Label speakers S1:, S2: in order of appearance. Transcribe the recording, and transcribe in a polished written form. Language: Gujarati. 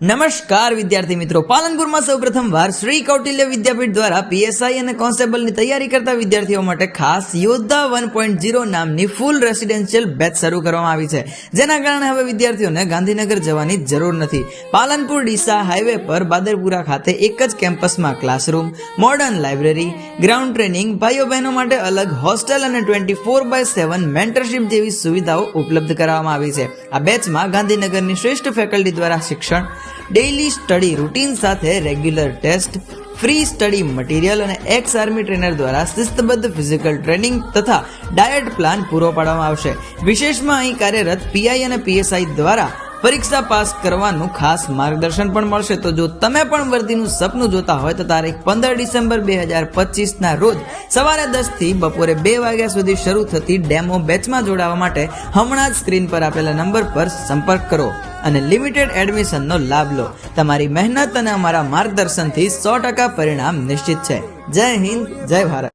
S1: નમસ્કાર વિદ્યાર્થી મિત્રો, પાલનપુરમાં સૌપ્રથમવાર શ્રી કૌટિલ્ય વિદ્યાપીઠ દ્વારા પીએસઆઈ અને કોન્સ્ટેબલની તૈયારી કરતા વિદ્યાર્થીઓ માટે ખાસ યોદ્ધા 1.0 નામની ફૂલ રેસિડેન્શિયલ બેચ શરૂ કરવામાં આવી છે, જેના કારણે હવે વિદ્યાર્થીઓને ગાંધીનગર જવાની જરૂર નથી। પાલનપુર ડીસા હાઈવે પર બાદરપુરા ખાતે એક જ કેમ્પસમાં classroom, modern library, ground training, ભાઈઓ બહેનો માટે અલગ હોસ્ટેલ અને 24/7 મેન્ટરશિપ જેવી સુવિધાઓ ઉપલબ્ધ કરાવવામાં આવી છે। આ બેચમાં ગાંધીનગરની શ્રેષ્ઠ ફેકલ્ટી દ્વારા શિક્ષણ, ડેઇલી સ્ટડી રૂટીન સાથે regular test, free study material અને એક્સ આર્મી ટ્રેનર દ્વારા શિસ્તબદ્ધ ફિઝિકલ ટ્રેનિંગ તથા ડાયટ પ્લાન પૂરો પાડવામાં આવશે। વિશેષમાં અહીં કાર્યરત પીઆઈ અને પીએસઆઈ દ્વારા પરીક્ષા પાસ કરવાનું ખાસ માર્ગદર્શન પણ મળશે। તો જો તમે પણ વર્દીનું સપનું જોતા હોય તો તારીખ 15 ડિસેમ્બર 2025 ના રોજ સવારે 10 થી બપોરે 2 વાગ્યા સુધી શરૂ થતી ડેમો બેચમાં જોડાવા માટે હમણાં જ સ્ક્રીન પર આપેલા નંબર પર સંપર્ક કરો અને લિમિટેડ એડમિશનનો લાભ લો। તમારી મહેનત અને અમારા માર્ગદર્શનથી 100% પરિણામ નિશ્ચિત છે। જય હિન્દ, જય ભારત।